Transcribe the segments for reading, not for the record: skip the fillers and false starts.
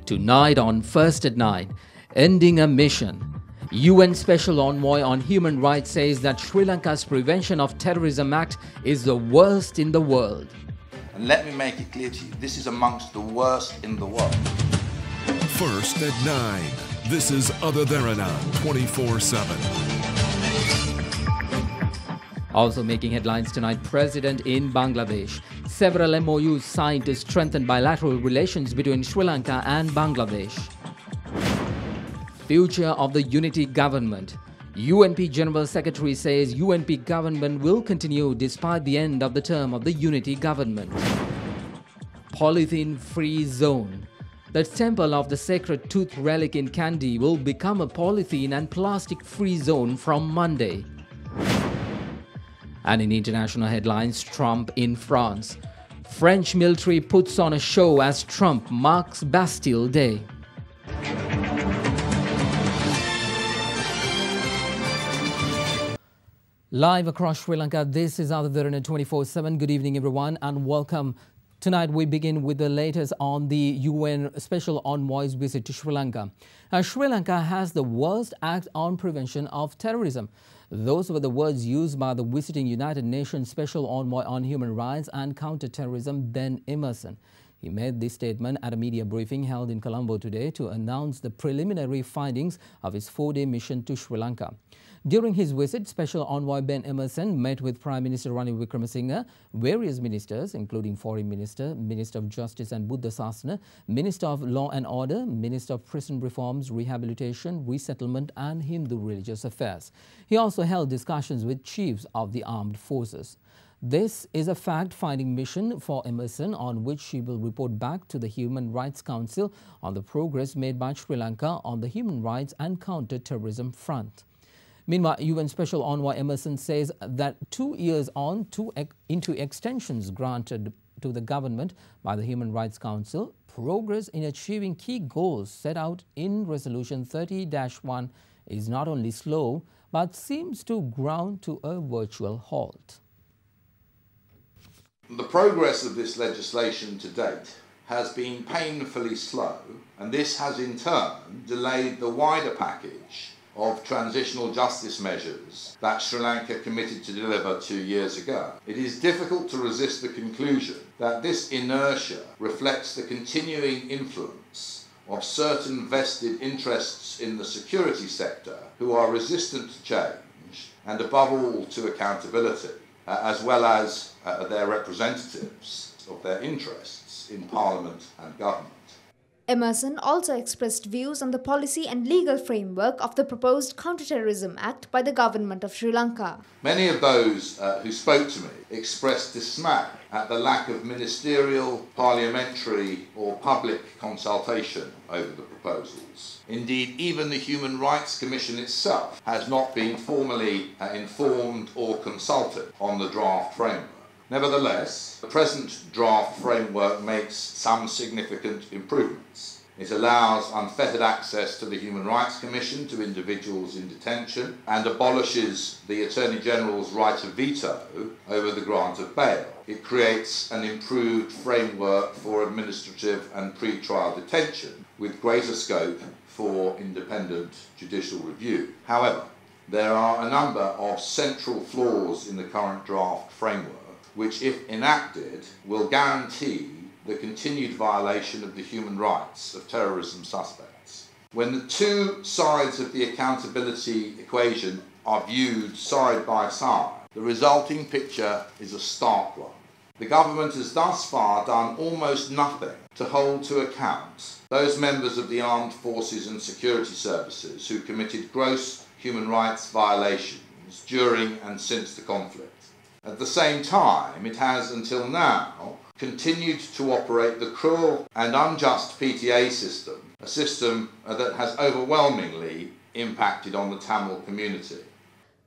Tonight on First at 9, ending a mission. UN Special Envoy on Human Rights says that Sri Lanka's Prevention of Terrorism Act is the worst in the world. And let me make it clear to you, this is amongst the worst in the world. First at 9. This is Derana 24/7. Also making headlines tonight, President in Bangladesh. Several MOUs signed to strengthen bilateral relations between Sri Lanka and Bangladesh. Future of the Unity Government. UNP General Secretary says UNP government will continue despite the end of the term of the Unity Government. Polythene-free zone. The temple of the sacred tooth relic in Kandy will become a polythene and plastic-free zone from Monday. And in international headlines, Trump in France. French military puts on a show as Trump marks Bastille Day. Live across Sri Lanka, this is Derana 24/7. Good evening, everyone, and welcome. Tonight, we begin with the latest on the UN Special Envoy's visit to Sri Lanka. Sri Lanka has the worst act on prevention of terrorism. Those were the words used by the visiting United Nations Special Envoy on Human Rights and Counter-Terrorism, Ben Emmerson. He made this statement at a media briefing held in Colombo today to announce the preliminary findings of his 4-day mission to Sri Lanka. During his visit, Special Envoy Ben Emmerson met with Prime Minister Ranil Wickremesinghe, various ministers, including Foreign Minister, Minister of Justice and Buddha Sasana, Minister of Law and Order, Minister of Prison Reforms, Rehabilitation, Resettlement and Hindu Religious Affairs. He also held discussions with chiefs of the armed forces. This is a fact-finding mission for Emmerson on which she will report back to the Human Rights Council on the progress made by Sri Lanka on the human rights and counter-terrorism front. Meanwhile, UN Special Envoy Emmerson says that 2 years on into extensions granted to the government by the Human Rights Council, progress in achieving key goals set out in Resolution 30-1 is not only slow, but seems to ground to a virtual halt. The progress of this legislation to date has been painfully slow, and this has in turn delayed the wider package of transitional justice measures that Sri Lanka committed to deliver 2 years ago. It is difficult to resist the conclusion that this inertia reflects the continuing influence of certain vested interests in the security sector who are resistant to change and above all to accountability, as well as their representatives of their interests in Parliament and government. Emmerson also expressed views on the policy and legal framework of the proposed Counter-Terrorism Act by the government of Sri Lanka. Many of those who spoke to me expressed dismay at the lack of ministerial, parliamentary or public consultation over the proposals. Indeed, even the Human Rights Commission itself has not been formally informed or consulted on the draft framework. Nevertheless, the present draft framework makes some significant improvements. It allows unfettered access to the Human Rights Commission to individuals in detention and abolishes the Attorney General's right of veto over the grant of bail. It creates an improved framework for administrative and pre-trial detention with greater scope for independent judicial review. However, there are a number of central flaws in the current draft framework which, if enacted, will guarantee the continued violation of the human rights of terrorism suspects. When the two sides of the accountability equation are viewed side by side, the resulting picture is a stark one. The government has thus far done almost nothing to hold to account those members of the armed forces and security services who committed gross human rights violations during and since the conflict. At the same time, it has until now continued to operate the cruel and unjust PTA system, a system that has overwhelmingly impacted on the Tamil community.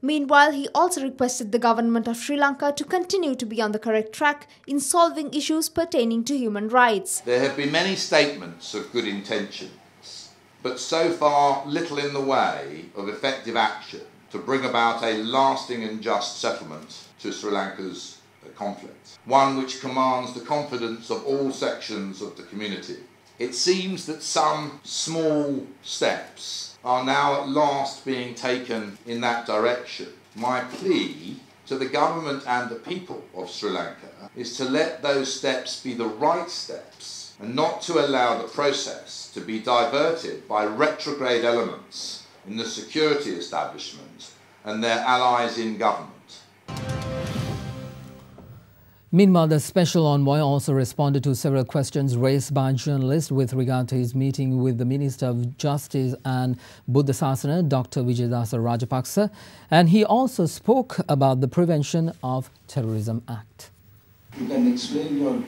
Meanwhile, he also requested the government of Sri Lanka to continue to be on the correct track in solving issues pertaining to human rights. There have been many statements of good intentions, but so far little in the way of effective action to bring about a lasting and just settlement to Sri Lanka's conflict, one which commands the confidence of all sections of the community. It seems that some small steps are now at last being taken in that direction. My plea to the government and the people of Sri Lanka is to let those steps be the right steps and not to allow the process to be diverted by retrograde elements in the security establishment and their allies in government. Meanwhile, the special envoy also responded to several questions raised by journalists with regard to his meeting with the Minister of Justice and Buddha Sasana, Dr. Vijayadasa Rajapaksa, and he also spoke about the Prevention of Terrorism Act. You can explain your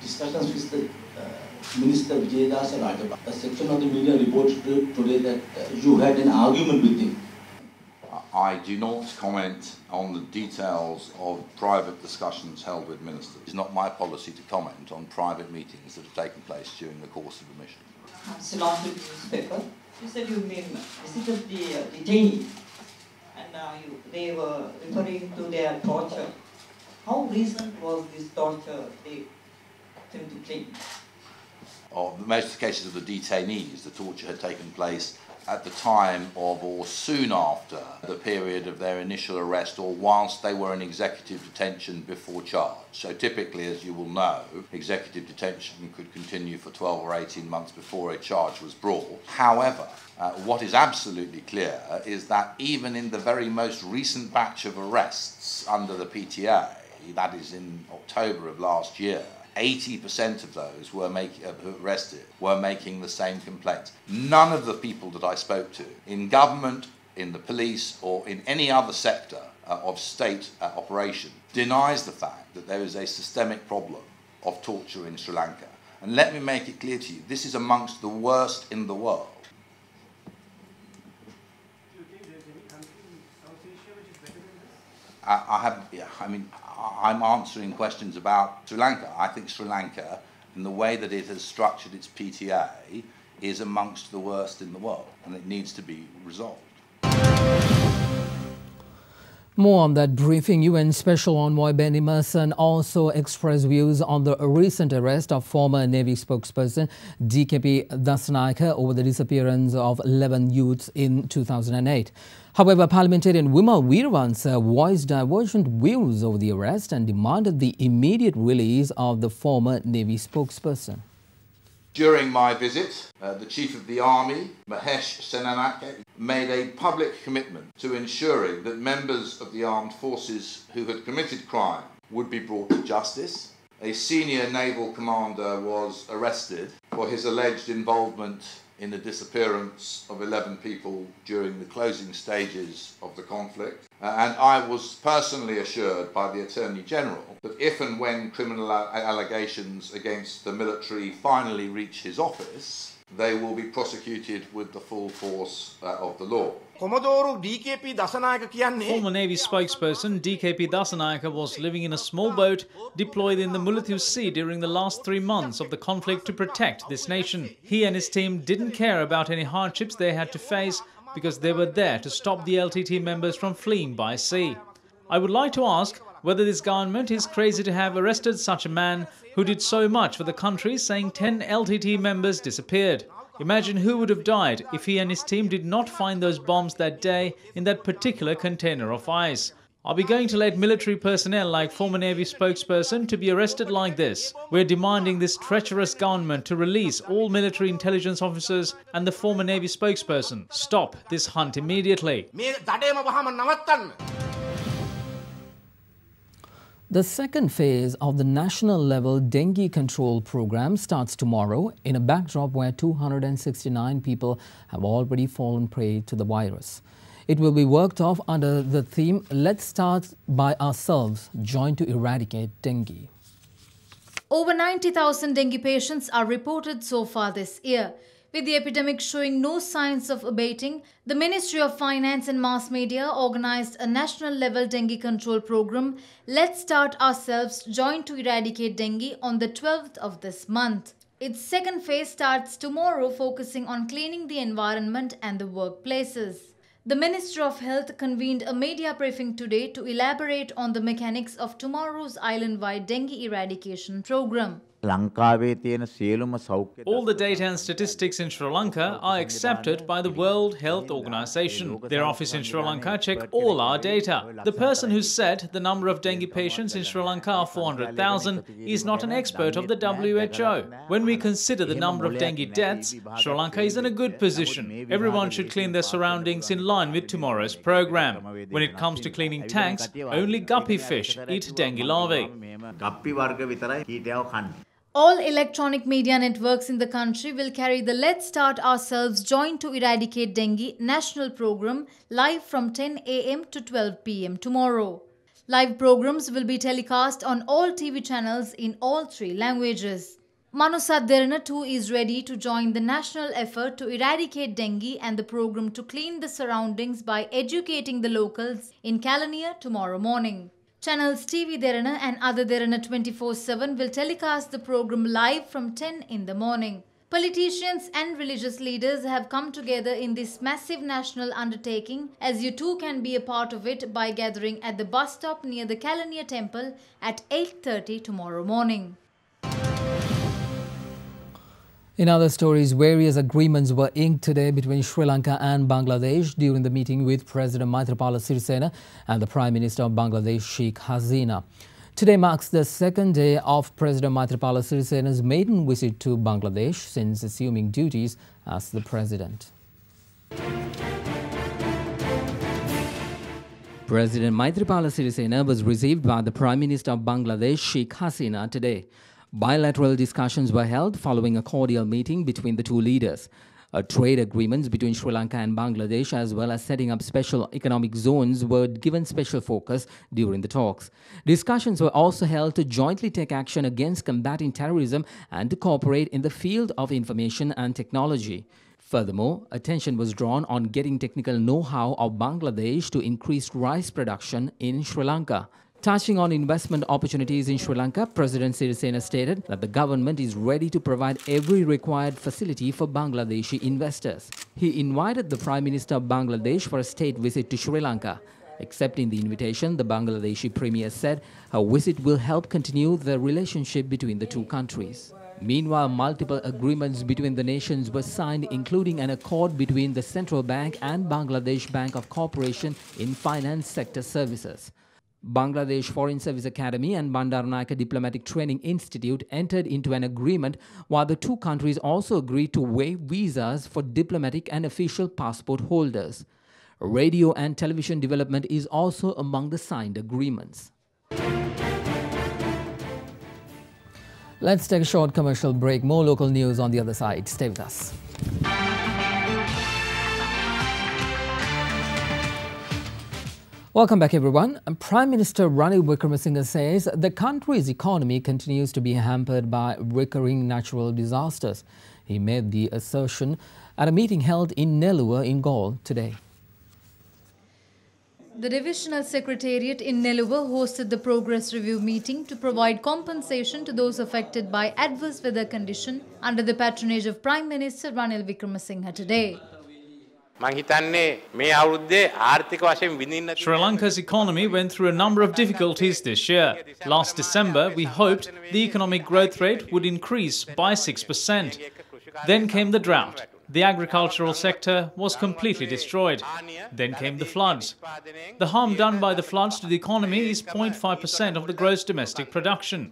discussions with the Minister Vijayadasa Rajapaksa. A section of the media reported today that you had an argument with him. I do not comment on the details of private discussions held with ministers. It's not my policy to comment on private meetings that have taken place during the course of the mission. Ceylon newspaper, you said you mean visited the detainees, and they were referring to their torture. How recent was this torture they tend to claim? Of most cases of the detainees, the torture had taken place at the time of or soon after the period of their initial arrest or whilst they were in executive detention before charge. So typically, as you will know, executive detention could continue for 12 or 18 months before a charge was brought. However, what is absolutely clear is that even in the very most recent batch of arrests under the PTA, that is in October of last year, 80% of those who were arrested were making the same complaints. None of the people that I spoke to in government, in the police, or in any other sector of state operation denies the fact that there is a systemic problem of torture in Sri Lanka. And let me make it clear to you, this is amongst the worst in the world. Do you think there's any country in South Asia which is better than this? I'm answering questions about Sri Lanka. I think Sri Lanka, in the way that it has structured its PTA, is amongst the worst in the world, and it needs to be resolved. More on that briefing. UN Special Envoy Ben Emerson also expressed views on the recent arrest of former Navy spokesperson DKP Dasanayake over the disappearance of 11 youths in 2008. However, parliamentarian Vimal Weerawansa voiced divergent views over the arrest and demanded the immediate release of the former Navy spokesperson. During my visit, the Chief of the Army, Mahesh Senanake, made a public commitment to ensuring that members of the armed forces who had committed crime would be brought to justice. A senior naval commander was arrested for his alleged involvement in the disappearance of 11 people during the closing stages of the conflict. And I was personally assured by the Attorney General that if and when criminal allegations against the military finally reach his office, they will be prosecuted with the full force of the law. Former Navy spokesperson DKP Dasanayake was living in a small boat deployed in the Mullaitivu Sea during the last 3 months of the conflict to protect this nation. He and his team didn't care about any hardships they had to face because they were there to stop the LTT members from fleeing by sea. I would like to ask whether this government is crazy to have arrested such a man who did so much for the country, saying 10 LTT members disappeared. Imagine who would have died if he and his team did not find those bombs that day in that particular container of ice. Are we going to let military personnel like former Navy spokesperson to be arrested like this? We're demanding this treacherous government to release all military intelligence officers and the former Navy spokesperson. Stop this hunt immediately. The second phase of the national-level dengue control program starts tomorrow in a backdrop where 269 people have already fallen prey to the virus. It will be worked off under the theme, Let's Start by Ourselves, Join to Eradicate Dengue. Over 90,000 dengue patients are reported so far this year. With the epidemic showing no signs of abating, the Ministry of Finance and Mass Media organized a national-level dengue control program, Let's Start Ourselves, Join to Eradicate Dengue, on the 12th of this month. Its second phase starts tomorrow, focusing on cleaning the environment and the workplaces. The Ministry of Health convened a media briefing today to elaborate on the mechanics of tomorrow's island-wide dengue eradication program. All the data and statistics in Sri Lanka are accepted by the World Health Organization. Their office in Sri Lanka check all our data. The person who said the number of dengue patients in Sri Lanka are 400,000 is not an expert of the WHO. When we consider the number of dengue deaths, Sri Lanka is in a good position. Everyone should clean their surroundings in line with tomorrow's program. When it comes to cleaning tanks, only guppy fish eat dengue larvae. All electronic media networks in the country will carry the Let's Start Ourselves Join to Eradicate Dengue national program live from 10 a.m. to 12 p.m. tomorrow. Live programs will be telecast on all TV channels in all 3 languages. Manusat Derana too is ready to join the national effort to eradicate dengue and the program to clean the surroundings by educating the locals in Kalaniya tomorrow morning. Channels TV Derana and Other Derana 24/7 will telecast the program live from 10 in the morning. Politicians and religious leaders have come together in this massive national undertaking, as you too can be a part of it by gathering at the bus stop near the Kalaniya temple at 8:30 tomorrow morning. In other stories, various agreements were inked today between Sri Lanka and Bangladesh during the meeting with President Maithripala Sirisena and the Prime Minister of Bangladesh, Sheikh Hasina. Today marks the second day of President Maithripala Sirisena's maiden visit to Bangladesh since assuming duties as the president. President Maithripala Sirisena was received by the Prime Minister of Bangladesh, Sheikh Hasina, today. Bilateral discussions were held following a cordial meeting between the two leaders. Trade agreements between Sri Lanka and Bangladesh, as well as setting up special economic zones, were given special focus during the talks. Discussions were also held to jointly take action against combating terrorism and to cooperate in the field of information and technology. Furthermore, attention was drawn on getting technical know-how of Bangladesh to increase rice production in Sri Lanka. Touching on investment opportunities in Sri Lanka, President Sirisena stated that the government is ready to provide every required facility for Bangladeshi investors. He invited the Prime Minister of Bangladesh for a state visit to Sri Lanka. Accepting the invitation, the Bangladeshi Premier said her visit will help continue the relationship between the two countries. Meanwhile, multiple agreements between the nations were signed, including an accord between the Central Bank and Bangladesh Bank of Cooperation in Finance Sector Services. Bangladesh Foreign Service Academy and Bandaranaike Diplomatic Training Institute entered into an agreement, while the two countries also agreed to waive visas for diplomatic and official passport holders. Radio and television development is also among the signed agreements. Let's take a short commercial break. More local news on the other side. Stay with us. Welcome back, everyone. Prime Minister Ranil Wickremesinghe says the country's economy continues to be hampered by recurring natural disasters. He made the assertion at a meeting held in Nelluwa in Galle today. The Divisional Secretariat in Nelluwa hosted the Progress Review meeting to provide compensation to those affected by adverse weather condition under the patronage of Prime Minister Ranil Wickremesinghe today. Sri Lanka's economy went through a number of difficulties this year. Last December, we hoped the economic growth rate would increase by 6%. Then came the drought. The agricultural sector was completely destroyed. Then came the floods. The harm done by the floods to the economy is 0.5% of the gross domestic production.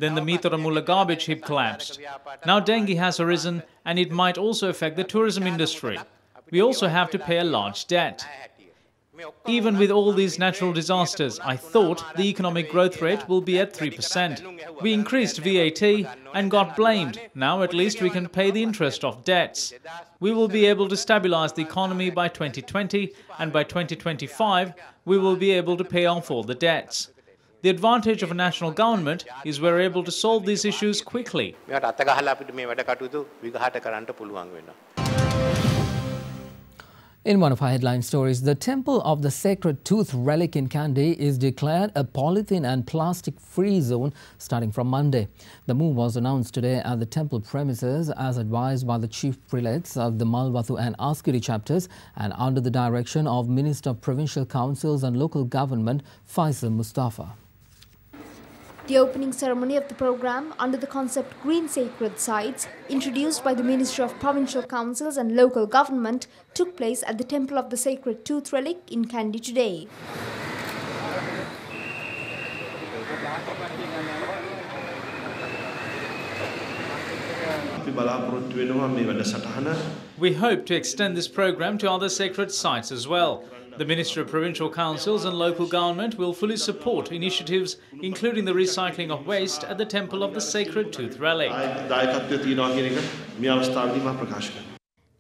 Then the Mithora garbage heap collapsed. Now dengue has arisen, and it might also affect the tourism industry. We also have to pay a large debt. Even with all these natural disasters, I thought the economic growth rate will be at 3%. We increased VAT and got blamed. Now at least we can pay the interest of debts. We will be able to stabilize the economy by 2020, and by 2025 we will be able to pay off all the debts. The advantage of a national government is we're able to solve these issues quickly. In one of our headline stories, the Temple of the Sacred Tooth relic in Kandy is declared a polythene and plastic-free zone starting from Monday. The move was announced today at the temple premises as advised by the chief prelates of the Malvathu and Askiri chapters and under the direction of Minister of Provincial Councils and Local Government Faisal Mustafa. The opening ceremony of the program under the concept Green Sacred Sites, introduced by the Ministry of Provincial Councils and Local Government, took place at the Temple of the Sacred Tooth Relic in Kandy today. We hope to extend this program to other sacred sites as well. The Ministry of Provincial Councils and Local Government will fully support initiatives including the recycling of waste at the Temple of the Sacred Tooth Relic.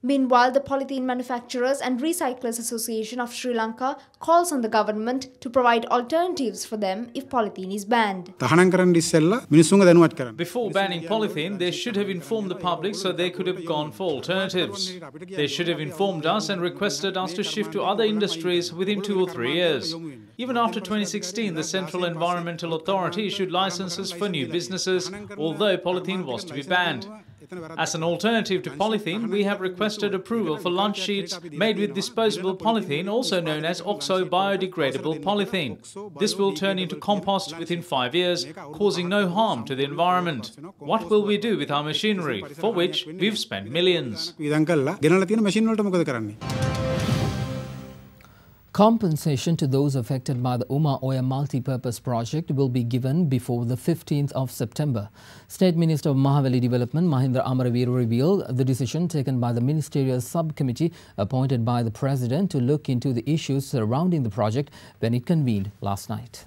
Meanwhile, the Polythene Manufacturers and Recyclers Association of Sri Lanka calls on the government to provide alternatives for them if polythene is banned. Before banning polythene, they should have informed the public so they could have gone for alternatives. They should have informed us and requested us to shift to other industries within 2 or 3 years. Even after 2016, the Central Environmental Authority issued licenses for new businesses, although polythene was to be banned. As an alternative to polythene, we have requested approval for lunch sheets made with disposable polythene, also known as oxo-biodegradable polythene. This will turn into compost within 5 years, causing no harm to the environment. What will we do with our machinery, for which we've spent millions? Compensation to those affected by the Uma Oya multi-purpose project will be given before the 15th of September. State Minister of Mahaweli Development Mahindra Amaraveera revealed the decision taken by the ministerial subcommittee appointed by the President to look into the issues surrounding the project when it convened last night.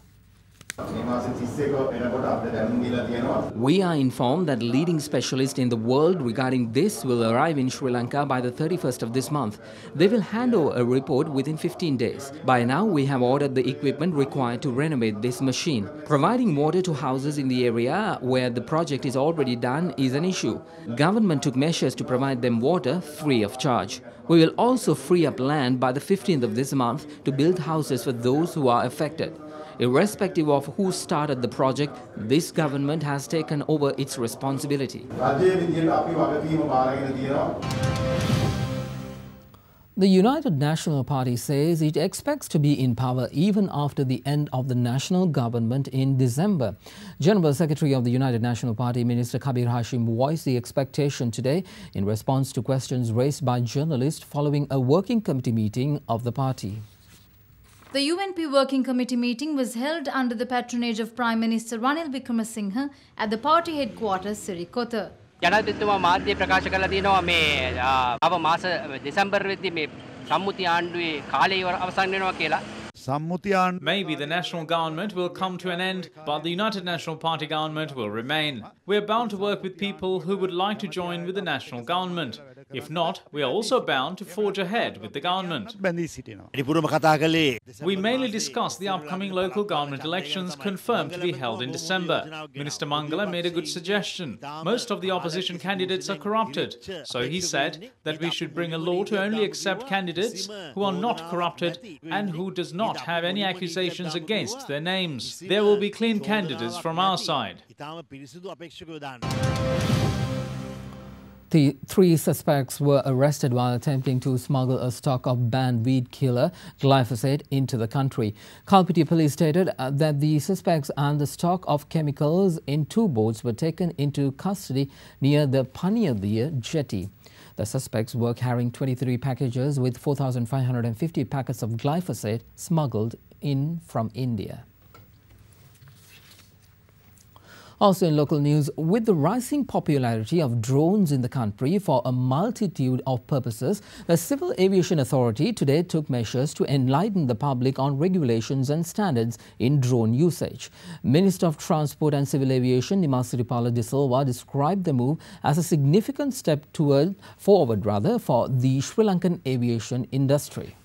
We are informed that leading specialists in the world regarding this will arrive in Sri Lanka by the 31st of this month. They will hand over a report within 15 days. By now, we have ordered the equipment required to renovate this machine. Providing water to houses in the area where the project is already done is an issue. Government took measures to provide them water free of charge. We will also free up land by the 15th of this month to build houses for those who are affected. Irrespective of who started the project, this government has taken over its responsibility. The United National Party says it expects to be in power even after the end of the national government in December. General Secretary of the United National Party, Minister Kabir Hashim, voiced the expectation today in response to questions raised by journalists following a working committee meeting of the party. The UNP Working Committee meeting was held under the patronage of Prime Minister Ranil Wickremesinghe at the party headquarters, Sirikota. ජනාධිපතිතුමා මාධ්‍ය ප්‍රකාශ කළා තියෙනවා මේ අව මාස දෙසැම්බර් වෙද්දී මේ සම්මුති ආණ්ඩුවේ කාලය අවසන් වෙනවා කියලා. Maybe the national government will come to an end, but the United National Party government will remain. We are bound to work with people who would like to join with the national government. If not, we are also bound to forge ahead with the government. We mainly discussed the upcoming local government elections confirmed to be held in December. Minister Mangala made a good suggestion. Most of the opposition candidates are corrupted. So he said that we should bring a law to only accept candidates who are not corrupted and who does not have any accusations against their names. There will be clean candidates from our side. The 3 suspects were arrested while attempting to smuggle a stock of banned weed killer glyphosate into the country. Kalpiti police stated that the suspects and the stock of chemicals in 2 boats were taken into custody near the Paniyadhiya jetty. The suspects were carrying 23 packages with 4,550 packets of glyphosate smuggled in from India. Also in local news, with the rising popularity of drones in the country for a multitude of purposes, the Civil Aviation Authority today took measures to enlighten the public on regulations and standards in drone usage. Minister of Transport and Civil Aviation, Nimalsiripala De Silva, described the move as a significant step forward for the Sri Lankan aviation industry.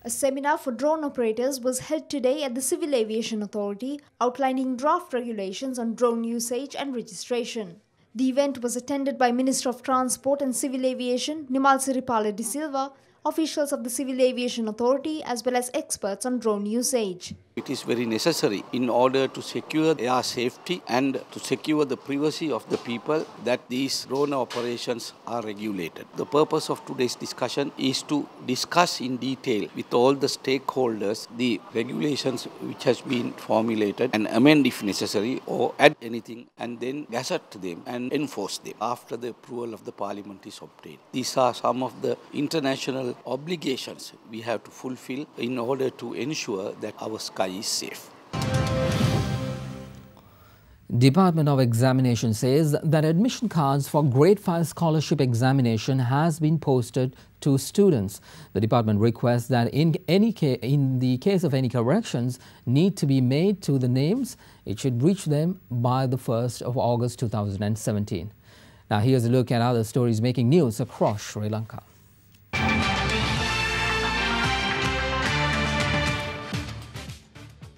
A seminar for drone operators was held today at the Civil Aviation Authority, outlining draft regulations on drone usage and registration. The event was attended by Minister of Transport and Civil Aviation, Nimalsiripala De Silva, officials of the Civil Aviation Authority as well as experts on drone usage. It is very necessary in order to secure air safety and to secure the privacy of the people that these drone operations are regulated. The purpose of today's discussion is to discuss in detail with all the stakeholders the regulations which has been formulated and amend if necessary or add anything and then gazette them and enforce them after the approval of the Parliament is obtained. These are some of the international obligations we have to fulfill in order to ensure that our sky is safe. Department of Examination says that admission cards for Grade 5 scholarship examination has been posted to students. The department requests that in the case of any corrections need to be made to the names, it should reach them by the 1st of August 2017. Now here's a look at other stories making news across Sri Lanka.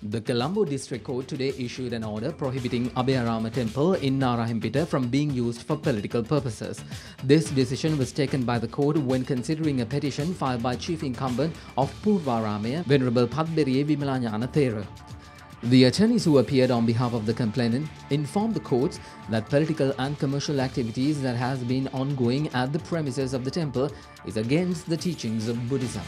The Colombo District Court today issued an order prohibiting Abhayarama Temple in Narahimpita from being used for political purposes. This decision was taken by the court when considering a petition filed by chief incumbent of Purvaramaya, Venerable Padberiye Vimalanyana Thera. The attorneys who appeared on behalf of the complainant informed the courts that political and commercial activities that has been ongoing at the premises of the temple is against the teachings of Buddhism.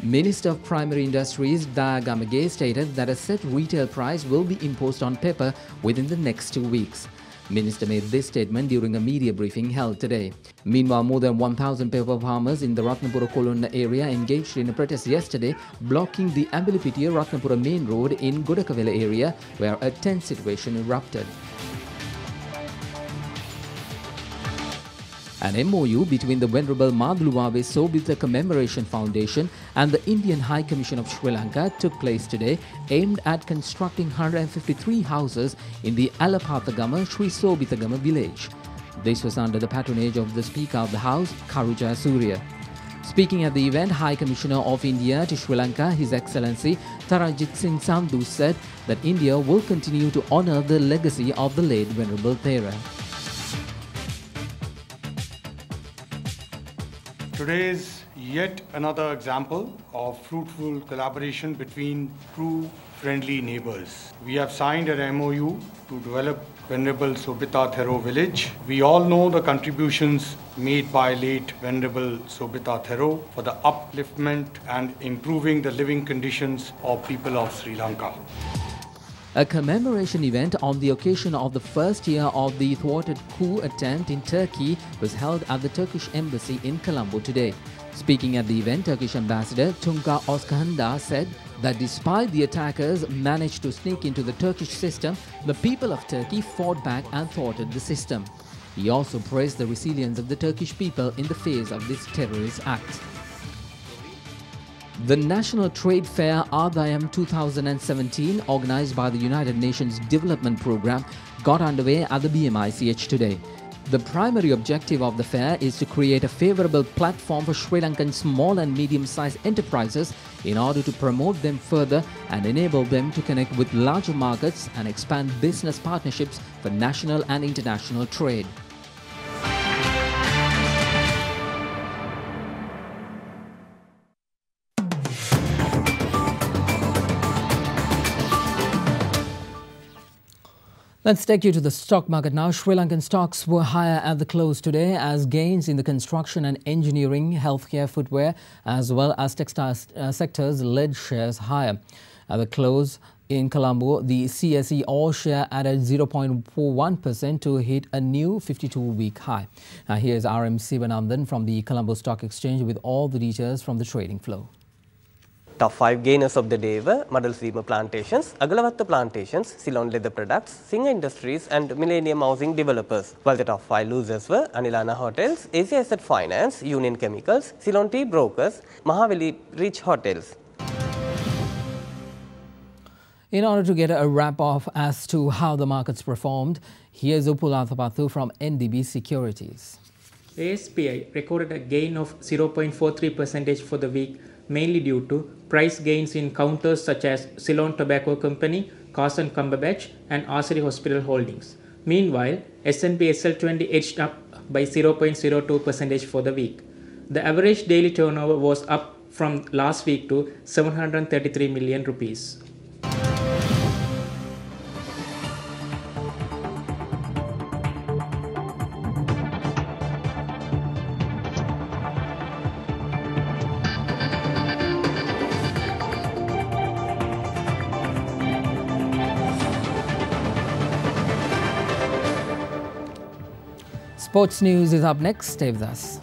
Minister of Primary Industries Daya Gamage stated that a set retail price will be imposed on pepper within the next 2 weeks. Minister made this statement during a media briefing held today. Meanwhile, more than 1,000 pepper farmers in the Ratnapura Kolonna area engaged in a protest yesterday, blocking the Ambilipitiya-Ratnapura main road in Godakavela area, where a tense situation erupted. An MOU between the Venerable Madhuluwave Sobhita Commemoration Foundation and the Indian High Commission of Sri Lanka took place today, aimed at constructing 153 houses in the Alapathagama Sri Sobhitagama village. This was under the patronage of the Speaker of the House, Karuja Surya. Speaking at the event, High Commissioner of India to Sri Lanka, His Excellency Taranjit Singh Sandhu said that India will continue to honour the legacy of the late Venerable Thera. Today is yet another example of fruitful collaboration between true friendly neighbors. We have signed an MOU to develop Venerable Sobhita Thero village. We all know the contributions made by late Venerable Sobhita Thero for the upliftment and improving the living conditions of people of Sri Lanka. A commemoration event on the occasion of the first year of the thwarted coup attempt in Turkey was held at the Turkish Embassy in Colombo today. Speaking at the event, Turkish Ambassador Tunca Özkahanda said that despite the attackers managed to sneak into the Turkish system, the people of Turkey fought back and thwarted the system. He also praised the resilience of the Turkish people in the face of this terrorist act. The National Trade Fair Adayam 2017, organized by the United Nations Development Programme, got underway at the BMICH today. The primary objective of the fair is to create a favorable platform for Sri Lankan small and medium-sized enterprises in order to promote them further and enable them to connect with larger markets and expand business partnerships for national and international trade. Let's take you to the stock market now. Sri Lankan stocks were higher at the close today as gains in the construction and engineering, healthcare, footwear as well as textile sectors led shares higher. At the close in Colombo, the CSE all share added 0.41% to hit a new 52-week high. Now here's RM Sivanandan from the Colombo Stock Exchange with all the details from the trading flow. Top 5 gainers of the day were Madalseema Plantations, Agalawatta Plantations, Ceylon Leather Products, Singha Industries and Millennium Housing Developers, while the top 5 losers were Anilana Hotels, Asia Asset Finance, Union Chemicals, Ceylon Tea Brokers, Mahaveli Rich Hotels. In order to get a wrap-up as to how the markets performed, here's Upulathapathu from NDB Securities. The SPI recorded a gain of 0.43% for the week, mainly due to price gains in counters such as Ceylon Tobacco Company, Carson Cumberbatch and Arcery Hospital Holdings. Meanwhile, S&P SL20 edged up by 0.02% for the week. The average daily turnover was up from last week to 733 million rupees. Sports news is up next. Stay with us.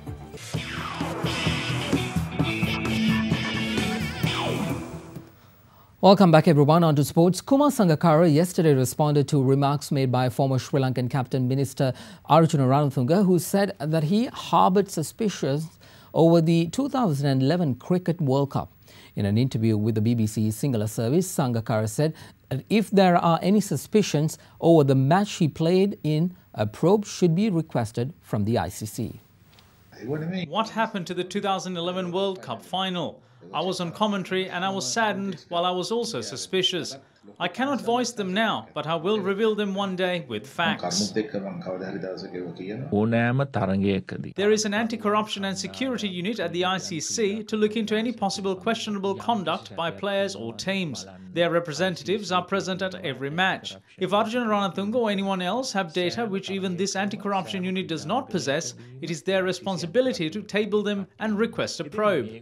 Welcome back everyone. On to sports. Kumar Sangakkara yesterday responded to remarks made by former Sri Lankan captain Minister Arjuna Ranatunga, who said that he harboured suspicions over the 2011 Cricket World Cup. In an interview with the BBC Sinhala service, Sangakkara said that if there are any suspicions over the match he played in, a probe should be requested from the ICC. What happened to the 2011 World Cup final? I was on commentary and I was saddened while I was also suspicious. I cannot voice them now, but I will reveal them one day with facts. There is an anti-corruption and security unit at the ICC to look into any possible questionable conduct by players or teams. Their representatives are present at every match. If Arjuna Ranatunga or anyone else have data which even this anti-corruption unit does not possess, it is their responsibility to table them and request a probe.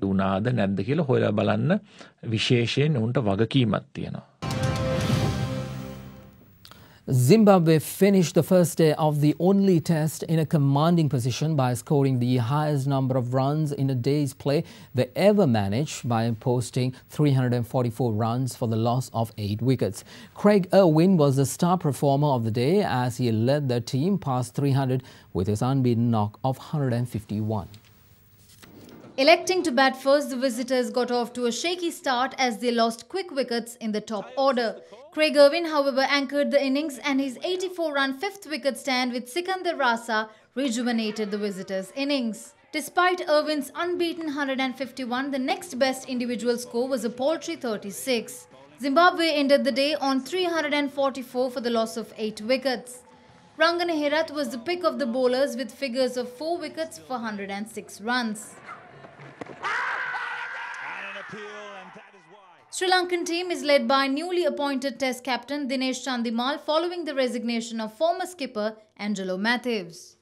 Zimbabwe finished the first day of the only test in a commanding position by scoring the highest number of runs in a day's play they ever managed by posting 344 runs for the loss of 8 wickets. Craig Irwin was the star performer of the day as he led the team past 300 with his unbeaten knock of 151. Electing to bat first, the visitors got off to a shaky start as they lost quick wickets in the top order. Craig Irwin, however, anchored the innings and his 84-run fifth wicket stand with Sikandar Rasa rejuvenated the visitors' innings. Despite Irwin's unbeaten 151, the next best individual score was a paltry 36. Zimbabwe ended the day on 344 for the loss of 8 wickets. Rangana Herath was the pick of the bowlers with figures of 4 wickets for 106 runs. Sri Lankan team is led by newly appointed Test captain Dinesh Chandimal following the resignation of former skipper Angelo Matthews.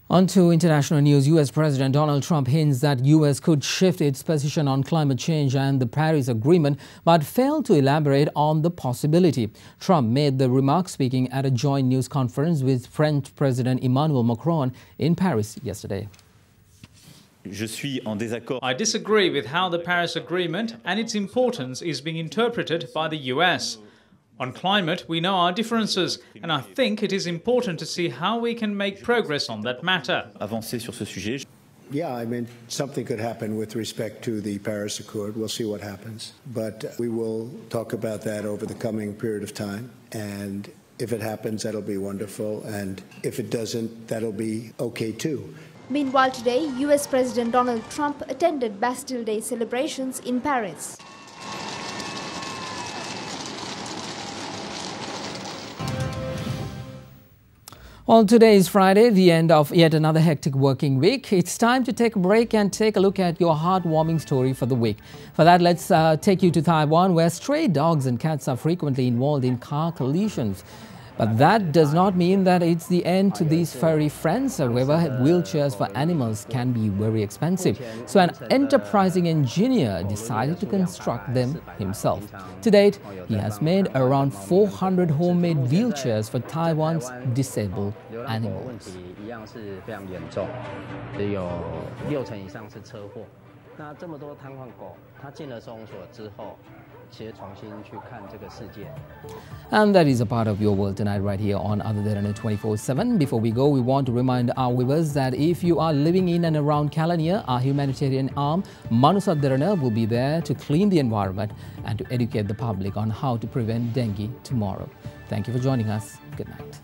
On to international news. US President Donald Trump hints that US could shift its position on climate change and the Paris Agreement, but failed to elaborate on the possibility. Trump made the remark speaking at a joint news conference with French President Emmanuel Macron in Paris yesterday. I disagree with how the Paris Agreement and its importance is being interpreted by the US. On climate, we know our differences, and I think it is important to see how we can make progress on that matter. Yeah, I mean, something could happen with respect to the Paris Accord. We'll see what happens. But we will talk about that over the coming period of time. And if it happens, that'll be wonderful. And if it doesn't, that'll be okay too. Meanwhile, today, US President Donald Trump attended Bastille Day celebrations in Paris. Well, today is Friday, the end of yet another hectic working week. It's time to take a break and take a look at your heartwarming story for the week. For that, let's take you to Taiwan, where stray dogs and cats are frequently involved in car collisions. But that does not mean that it's the end to these furry friends. However, wheelchairs for animals can be very expensive. So an enterprising engineer decided to construct them himself. To date, he has made around 400 homemade wheelchairs for Taiwan's disabled animals. And that is a part of your world tonight right here on Other Derana 24/7. Before we go, we want to remind our viewers that if you are living in and around Kalania, our humanitarian arm, Manusat Derana, will be there to clean the environment and to educate the public on how to prevent dengue tomorrow. Thank you for joining us. Good night.